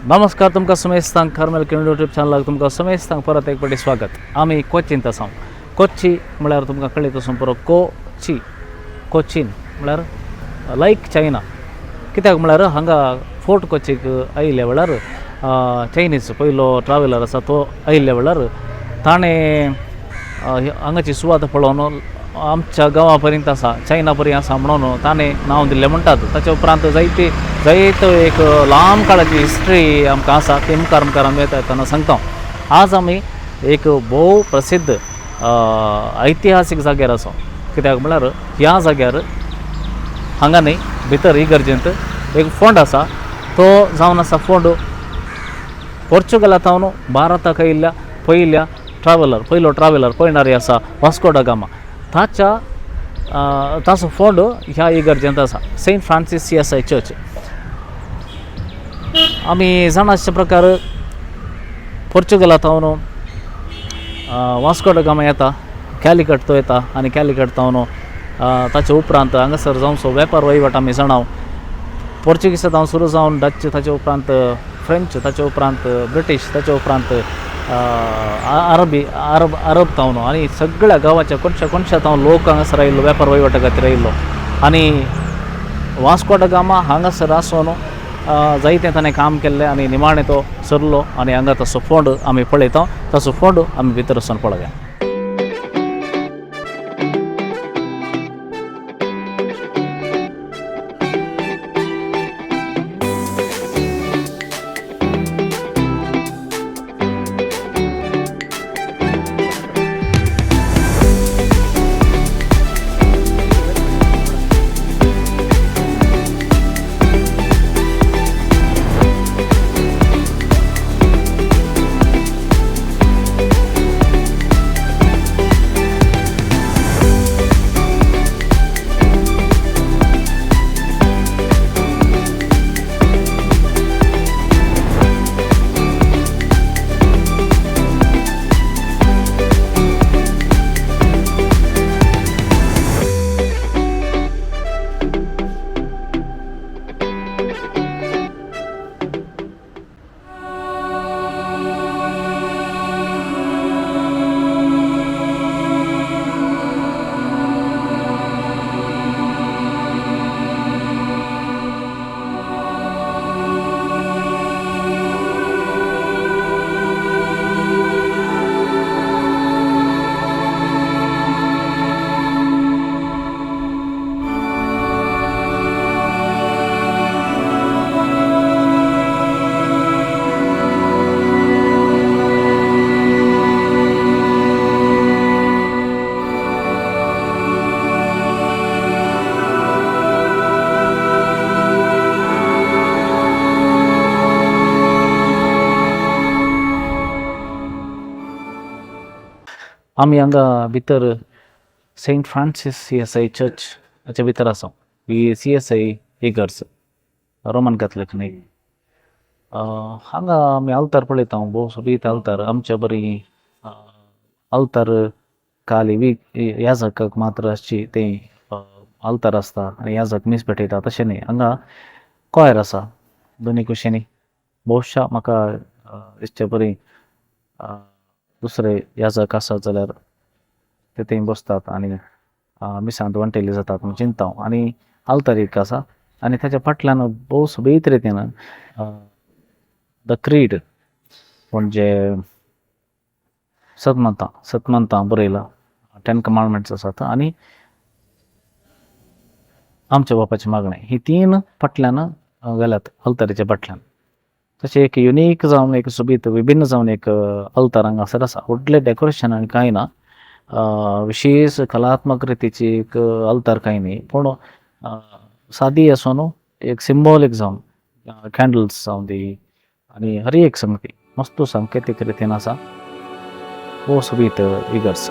नमस्कार, तुमकां समेस्तांक कार्मेलकिरण यूट्यूब चॅनलाक तुमकां समेस्तांक परत एक फावटी स्वागत. आमी कोचीन आसा. कोच्ची म्हळ्यार तुमकां कळीत आसूं पुरो कोचीन म्हळ्यार लायक चायना. कित्याक म्हळ्यार हांगा फोर्ट कोचीक आयिल्ल्या वेळार चायनीज पयलो ट्रॅव्हलर आसा तो आयिल्ल्या वेळार ताणें हांगाची सुवात पळोवन आमच्या गांवा पर्यंत आसा, चायना पर्यंत आसा म्हणून ताणें नांव दिल्लें म्हणटात. ताचे उपरांत जायतो एक लांब काळाची हिस्ट्री आमकां आसा ती मुखार आमी येता सांगता. आज आमी एक भोव प्रसिद्ध ऐतिहासीक जाग्यार आसा. कित्याक म्हळ्यार ह्या जाग्यार हांगा न्ही भितर इगर्जेंत एक फोंड आसा. तो जावन आसा फोंड पोर्चुगलांतावन भारताक आयिल्ल्या पयलो ट्रॅव्हलर पळयणारी आसा वास्को दा गामा. ताचो फोंड ह्या इगर्जेंत आसा, सेंट फ्रांसीस CSI चर्च. आमी जाणा अशे प्रकार पोर्चुगलांतावन वास्को दा गामा येता, कॅलिकट तो येता आनी कॅलिकटावन ताचे उपरांत हांगासर जावचो वेपार वहिवाट आमी जाणाव. पोर्चुगीजांत सुरू जावन डच, ताचे उपरांत फ्रेंच, ताचे उपरांत ब्रिटीश, ताचे उपरांत अरब तावन आनी सगळ्या गांवाच्या कोणशा तावन लोक हांगासर आयिल्लो वेपार वहिवाटा खातीर आयिल्लो. आनी वास्को दा गामा हांगासर आसून जायतें ताणें काम केल्लें आनी निमाणें तो सरलो आनी हांगा तसो फोंड आमी पळयता. तसो फोंड आमी भितर वचून पळोवया. आमी हांगा भितर सेंट फ्रांसीस CSI चर्च हाचे भितर आसा. ही CSI इगर्ज रोमन कॅथलीक न्ही. हांगा आमी आल्तार पळयता, भोव सोबीत आल्तार. आमच्या बरी आल्तार खाली याजकाक मात्र आसची तें आल्तार आसता आनी याजक मीस पेटयता तशें न्ही. हांगा कॉयर आसा दोनी कुशींनी. भोवशा म्हाका दिसचे बरी दुसरे याजक आसत जाल्यार ते थंय बसतात आनी मिसांत वंटेली जातात म्हूण चिंता हांव. आनी आल्तार एक आसा आनी ताच्या फाटल्यान भोव सोबीत रितीन द क्रीड म्हणजे सतमंतां बरयलां, 10 कमांडमेंट्स आसात आनी आमच्या बापाचें मागणें. ही 3 फाटल्यान घाल्यात आल्तारीच्या फाटल्यान. तशें एक युनीक जावन एक सोबीत विभिन्न जावन एक आल्तार हांगासर आसा. व्हडलें डेकोरेशन आनी कांय ना, विशेश कलात्मक रितीची एक आल्तार कांय न्ही, पूण सादी आसून एक सिंबॉलीक जावन कॅन्डल्स जावन दी आनी हर एक संगती मस्त सांकेतीक रितीन आसा. भोव सोबीत इगर्ज.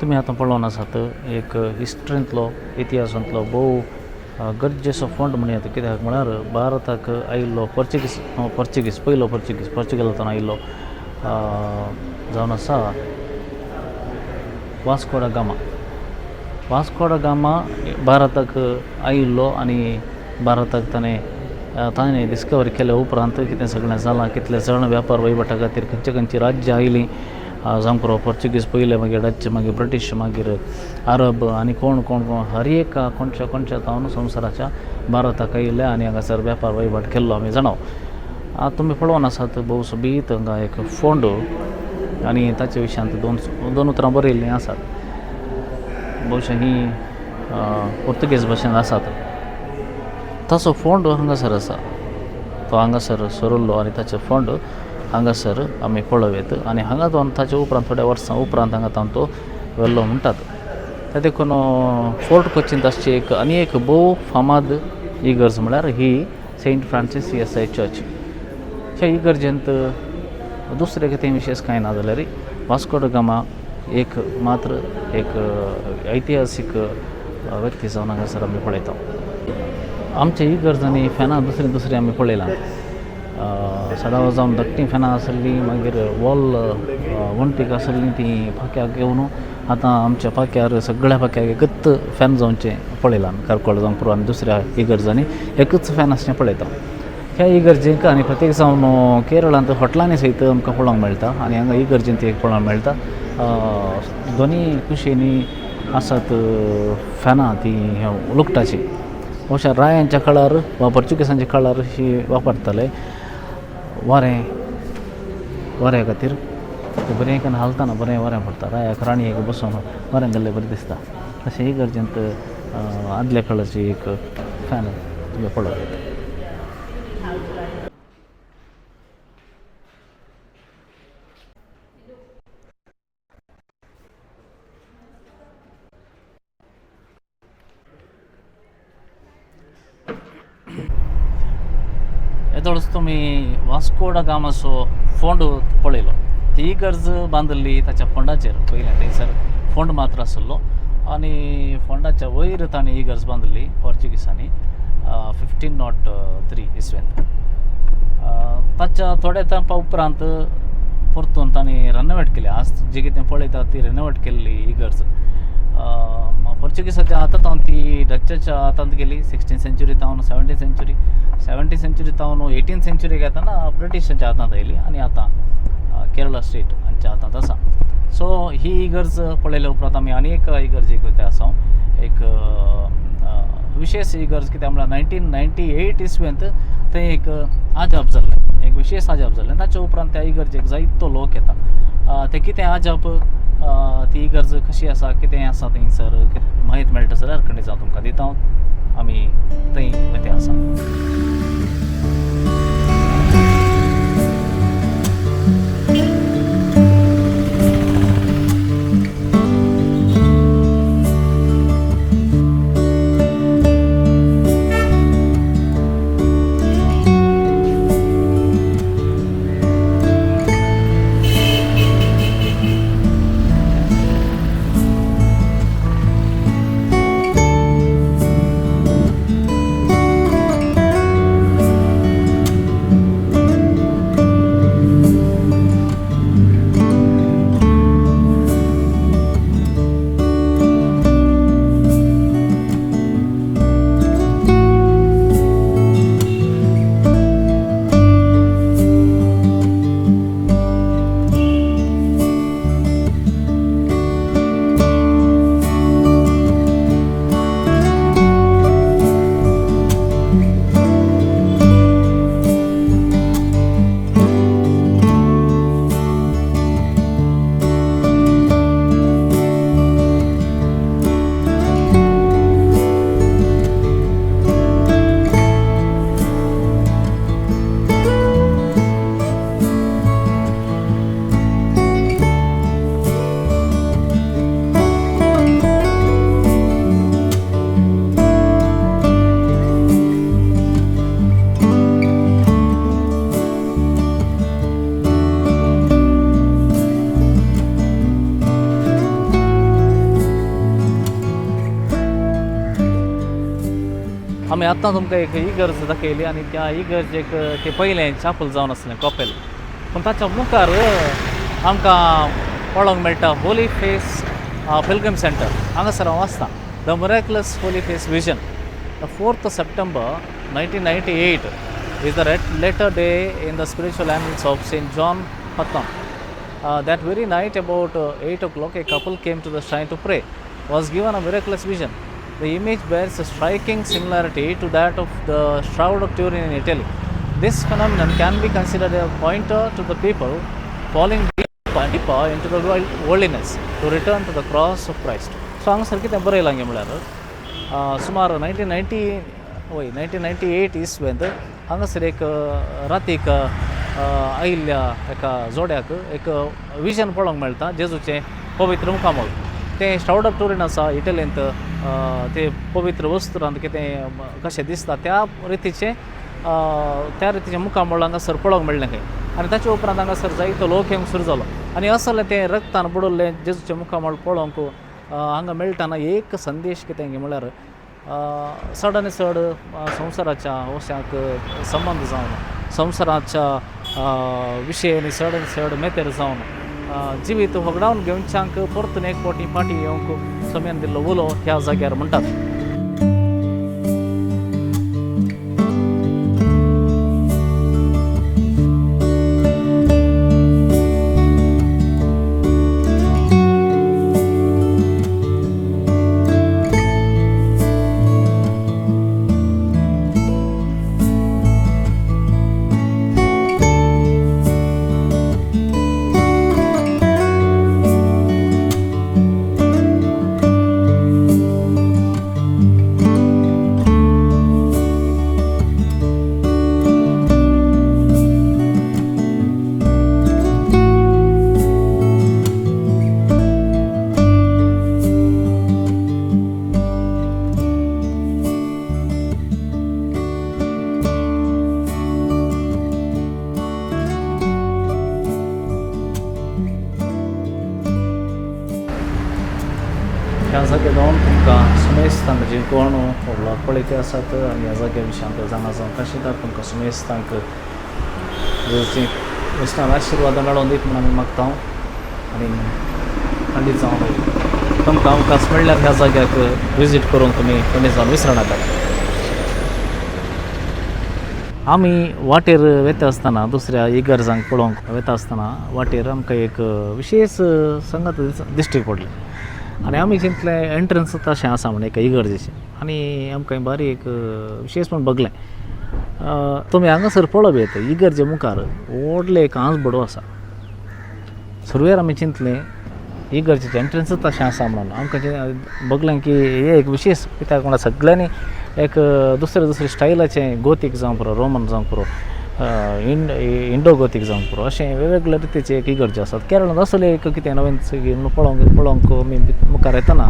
तुमी आतां पळोवन आसात एक हिस्ट्रींतलो इतिहासांतलो भोव गरजेचो फंड म्हणूं येता. कित्याक म्हळ्यार भारताक आयिल्लो पयलो पोर्चुगेलांतल्यान आयिल्लो जावन आसा वास्को दा गामा. वास्को दा गामा भारताक आयिल्लो आनी भारताक ताणें डिस्कवर केल्या उपरांत कितें सगळें जालां, कितले जाण वेपार वहिवाटा खातीर खंयची राज्यां आयलीं जावं पोर्चुगीज पयले, मागीर डच, मागीर ब्रिटीश, मागीर अरब आनी कोण हर एक कोणच्या जावन संवसाराच्या भारताक आयिल्ले आनी हांगासर वेपार वहिवाट केल्लो आमी जाणाव. आतां तुमी पळोवन आसात भोव सोबीत हांगा एक फोंड आनी ताचे विशयांत दोन उतरां बरयल्लीं आसात. भोवशा ही पोर्तुगेज भाशेंत आसात. ताचो फोंड हांगासर आसा, तो हांगासर सरिल्लो आनी ताचो फोंड हांगासर आमी पळयत आनी हांगा ताचे उपरांत थोड्या वर्सां उपरांत हांगा तो व्हेल्लो म्हणटात. त्या देखून फोर्ट कोचींत आसची आनी एक भोव फामाद इगर्ज म्हळ्यार ही सेंट फ्रांसीस CSI चर्च. ह्या इगर्जेंत दुसरें कितें विशेश कांय ना जाल्यार वास्को दा गामा एक मात्र एक ऐतिहासीक व्यक्ती जावन हांगासर आमी पळयता. आमच्या इगर्जांनी फॅनां दुसरी आमी पळयलां. सडावर जावन धाकटीं फॅनां आसलीं, मागीर वॉल वणटीक आसलीं तीं फाक्याक घेवन आतां आमच्या पाक्यार सगळ्या पाक्याक एकच फॅन जावचें पळयलां. कारकोळ जावंक पुरो आनी दुसऱ्या इगर्जांनी एकच फॅन आसचें पळयता. ह्या इगर्जेक आनी प्रत्येक जावन केरळांत हॉटलांनी सयत आमकां पळोवंक मेळटा आनी हांगा इगर्जेंत एक पळोवंक मेळटा. दोनी कुशींनी आसात फॅनां तीं लुकटाची. अशा रायांच्या काळार वा पोर्चुगेजांच्या काळार ही वापरताले वाऱ्या खातीर. बरें करून हालतना बरें वारें पडटा. रायाक राणयेक बसून वारें गेल्लें बरें दिसता. तशें इगर्जेंत आदल्या काळाची एक फॅन तुमी पळोवं. येदोळच तुमी वास्को दा गामाचो फोंड पळयलो. ती इगर्ज बांदल्ली ताच्या फोंडाचेर. पयलें थंयसर फोंड मात्र आसलो आनी फोंडाच्या वयर ताणें इगर्ज बांदल्ली पोर्चुगीजांनी 1503 इसवेंत. ताच्या थोड्या तेंपा उपरांत परतून ताणें रेनोवेट केली. आज जी कितें पळयता ती रेनोवेट केल्ली इगर्ज. पोर्चुगीजाच्या हातांत ती डचाच्या हातांत गेली 16th century तावन 17th century तावन 18th सेंच्युरीक येताना ब्रिटिशांच्या हातांत आयली आनी आतां केरळा स्टेट हांच्या हातांत आसा. सो ही इगर्ज पळयल्या उपरांत आमी आनी एक इगर्जेक वयता आसा. एक विशेश इगर्ज कित्याक म्हळ्यार 1998 इसवेंत थंय एक आजाप जाल्लें, एक विशेश आजाप जाल्लें. ताच्या उपरांत त्या इगर्जेक जायतो लोक येता. ते कितें आजाप, ती इगर्ज कशी आसा, कितें आसा थंयसर माहीत मेळटा जाल्यार खंडीत हांव तुमकां दिता. आमी थंय वयता आसा. आमी आतां तुमकां एक इगर्ज दाखयली आनी त्या इगर्जेक ते पयलें चापल जावन आसलें कॉपेल, पूण ताच्या मुखार आमकां पळोवंक मेळटा होली फेस पिलग्रीम सेंटर. हांगासर हांव आसता the miraculous Holy face vision. The 4th September 1998 is the later day in the spiritual annals of St. John Patton. That very night about 8 o'clock, a couple came to the shrine to pray. Was given a miraculous vision. The image bears a striking similarity to that of the Shroud of Turin in Italy. This phenomenon can be considered a pointer to the people falling deeper and deeper into the worldliness to return to the cross of Christ. So हांगासर कितें बरयलां गे म्हळ्यार सुमार 1998 इसवेंत हांगासर एक रातीक आयिल्ल्या एका जोड्याक एक विजन पळोवंक मेळटा जेजूचें पवित्र मुखामळ. तें श्राउड ऑफ टुरीन आसा इटलींत, ते पवित्र वस्तुरांत कितें कशें दिसता त्या रितीचें मुखामळ हांगासर पळोवंक मेळ्ळें खंय. आनी ताचे उपरांत हांगासर जायतो लोक येवंक सुरू जालो आनी असलें तें रक्तान बुडोल्लें जेजूचें मुखामळ पळोवंक हांगा मेळटाना एक संदेश कितें गे म्हळ्यार चड संवसाराच्या ओश्यांक संबंद जावन संवसाराच्या विशयानी चड मेतेर जावन जिवीत वगडावन घेवच्यांक परतून एक फाटी येवंक समेन दिल्लो उलो ह्या जाग्यार म्हणटात. ह्या जाग्यार जावन तुमकां सुमेस्तांक जी कोण पळयते आसात आनी ह्या जाग्या विशयांत जाणा जावंक आशिल्ल्यार तुमकां सुमेस्तांक जेची विष्णान आशिर्वाद मेळोवन दीत म्हणून आमी मागता आनी खंडीत जावन तुमकां अवकाश मेळ्ळ्यार ह्या जाग्याक विजीट करूंक तुमी खंडीत जावन विसरनाकात. आमी वाटेर वेता आसतना दुसऱ्या इगर्जांक पळोवंक वेता आसतना वाटेर आमकां एक विशेश संगत दिश्टी पडली आनी आमी चिंतलें एंट्रन्स तशें आसा म्हण एका इगर्जेचें आनी आमकां बारीक विशेश म्हण बगलें. तुमी हांगासर पळोवप येता इगर्जे मुखार व्हडलें एक आंस बडो आसा. सुरवेर आमी चिंतलें इगर्जेचें एंट्रन्स तशें आसा म्हणून आमकां बगलें की हे एक विशेश कित्याक म्हणल्यार सगळ्यांनी एक दुसरे स्टायलाचें गोतीक जावं पुरो रोमन जावं पुरो इंडो गोतीक जावं पुरो अशें वेगवेगळे रितीचे एक इगर्जे आसात. केरळांत असले एक कितें नवें पळोवंक आमी मुखार येतना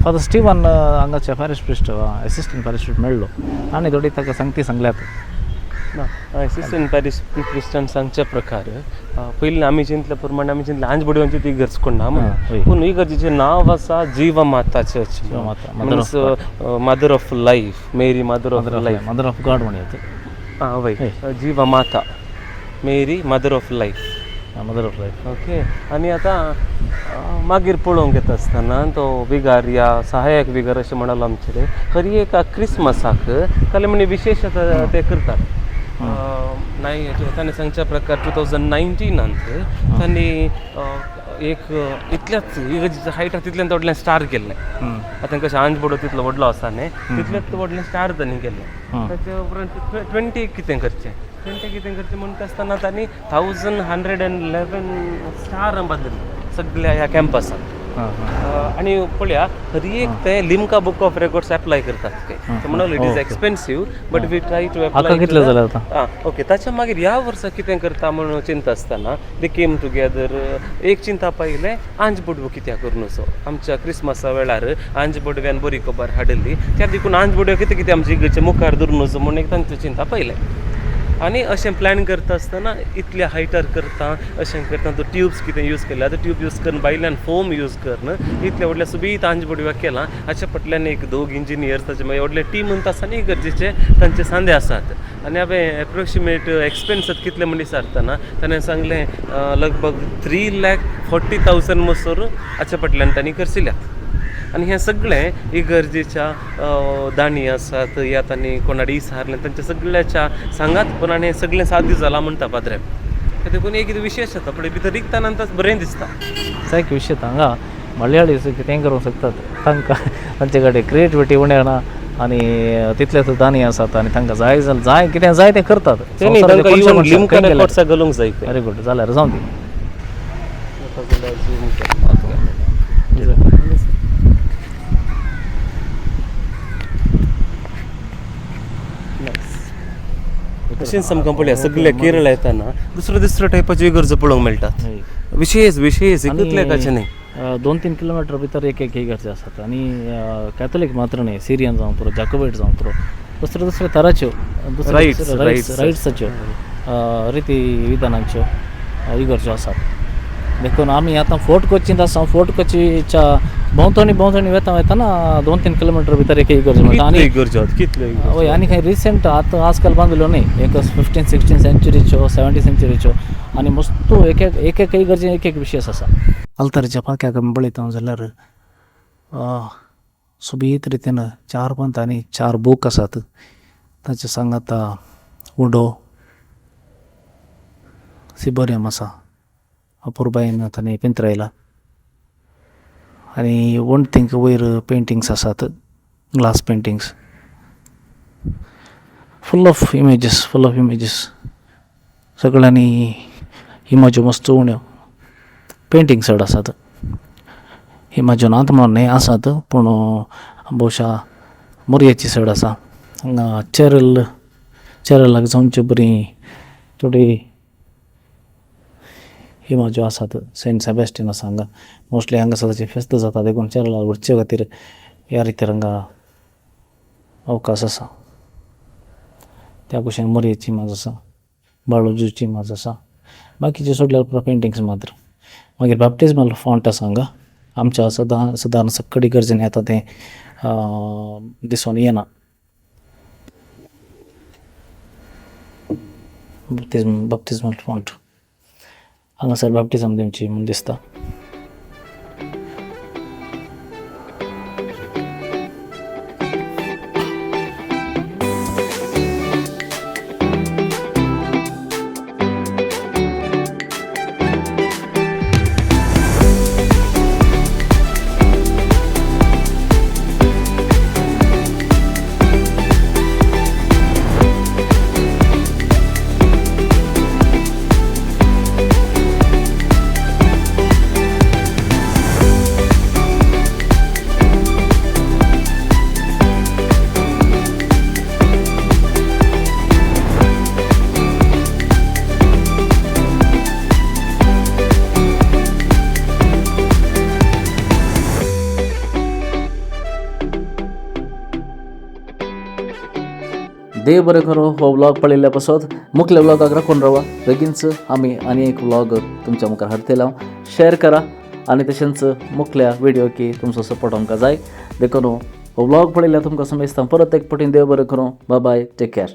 फादर स्टीवन हांगाचे parish priest assistant parish priest मेळ्ळो आनी थोडी ताका सांगती सांगल्यात. असिस्टंट पॅरिश प्रिस्टान सांगच्या प्रकार पयलीं आमी चिंतले प्रमाणे आमी चिंतले आंज बडोवची ती इगर्ज कोण म्हणून पूण इगर्जेचें नांव आसा जीव माता church means mother of life Mary mother of life mother of god म्हणयात. वय जीव माता Mary mother of life mother of life. Okay. आनी आतां मागीर पळोवंक येता आसतना तो विगार या सहाय्यक विगार अशें म्हणलो आमचे कडेन खरी एक क्रिस्मसाक ताले म्हणजे विशेश ते करतात. ताणें सांगच्या प्रकार 2019 तांणी एक इतल्याच इगर्जेच्या हायटाक तितल्यान व्हडलें स्टार केल्लें. आतां कशें आंज बडो तितलो व्हडलो आसा न्ही तितलेंच व्हडलें स्टार तांणी केल्लें. ताचे उपरांत 20 कितें करचें म्हणटा आसतना तांणी 1111 स्टार बदलले सगळ्या ह्या कॅम्पसांत. आनी पळया खरी एक ते Limca book of records apply करतात म्हणून it is expensive but we try to apply. कितले जाले आतां? ओके. ताच्या मागीर ह्या वर्सा कितें करता म्हणून चिंता आसतना दे केम टुगेदर एक चिंता पयलें आंज बडवो कित्याक करून असो आमच्या क्रिस्मसा वेळार आंज बडव्यान बरी खबर हाडली त्या देखून आंज बडव्यो कितें कितें आमच्या इगर्जे मुखार धरून वचो म्हणून एक तांची चिंता पयलें. आनी अशें प्लॅन करता आसतना इतल्या हायटार करता अशें करता तो ट्युब्स कितें यूज केला आतां ट्यूब यूज करून बायल्यान फोम यूज करून इतल्या व्हडल्या सुबीत आंजबडव्या केला हाच्या फाटल्यान एक 2 इंजिनियर्स ताचे मागीर व्हडले टीम म्हणटा आसतना गरजेचे तांचे सांदे आसात आनी हांवें एप्रोक्सिमेट एक्सपेन्स कितले म्हण विचारतना ताणें सांगलें लगभग 3,40,000 मसोर हाच्या फाटल्यान तांणी करसिल्यात आनी हें सगळें इगर्जेच्या दाणी आसात या तांणी कोणाडे इसारलें तांच्या सगळ्याच्या सांगात पण आनी हें सगळें साध्य जालां म्हणटा पाद्रे देखून एक कितें विशेश जाता पण भितर रिकताना बरें दिसता जायके विशय हांगा मल्याळी कितें करूंक शकतात तांकां तांचे कडेन क्रिएटिविटी उणेना आनी तितलेच दानी आसात आनी तांकां जाय जाल्यार जाय कितें जाय तें करतात घालूंक जाय वेरी गुड जाल्यार जावं दी तशेंच आमकां पळया सगळे केरळ येताना दुसऱ्या टायपाच्यो इगर्जो पळोवंक मेळटात विशेष एकूच एकाचें न्ही 2-3 किलोमीटर भितर एक इगर्जे आसात आनी कॅथोलीक मात्र न्ही सिरियन जावं पुरो जाकोबायट जावं पुरो दुसऱ्या तराच्यो रायट्साच्यो रिती विधानांच्यो इगर्ज्यो आसात देखून आमी आतां फोर्ट कोचींत आसा फोर्ट कोचीच्या भोंवतणी वेताना 2-3 किलोमीटर भितर एक इगर्ज मेळटा आनी इगर्जो कितले हय आनी खंय रिसेंट आतां आजकाल बांदल्यो न्ही एक 15-16 सेंच्युरीच्यो 17 सेंच्युरीच्यो आनी मस्तू एक इगर्जेन एक विशेश आसा अल्तारीच्या पाक्याक आमी पळयता जाल्यार सुबीत रितीन 4 पंथ आनी 4 बूक आसात ताचे सांगात उडो सिबोरियम आसा अपुर्बायेन ताणें पिंतरायला आनी वणटींक वयर पेंटिंग्स आसात glass paintings full of images सगळ्यांनी इमाज्यो मस्त उण्यो पेंटिंग चड आसात इमाज्यो नात म्हणून न्ही आसात पूण भोवशा मोरयेची चड आसा हांगा चेरलाक जावंच्यो बरी थोडी इमाज्यो आसात सेंट सेबॅस्टियन आसा हांगा मोस्टली हांगा ताची फेस्त जाता देखून चेरलाक वचचे खातीर ह्या रितीर हांगा अवकाश आसा त्या भशेन मोरयेची इमाज आसा बाळोजूची इमाज आसा बाकीचे सोडल्यार पुरो पेंटिंग्स मात्र मागीर बॅप्टिजमल फॉन्ट आसा हांगा आमच्या सदां सक्कड इगर्जेन येता तें दिसून येना बॅप्टिजमल फॉन्ट हांगासर बॅप्टिजम दिवची म्हूण दिसता देव बरें करो हो व्लॉग पळयल्या पासत मुखल्या व्लॉगाक राखून रावा बेगीनच आमी आनी एक व्लॉग तुमच्या मुखार हाडटले शेअर करा आनी तशेंच मुखल्या व्हिडिओ की तुमचो सपोर्ट आमकां जाय देखून हो व्लॉग पळयल्या तुमकां समजता परत एक पटीन देव बरें करूं बाय बाय टेक केअर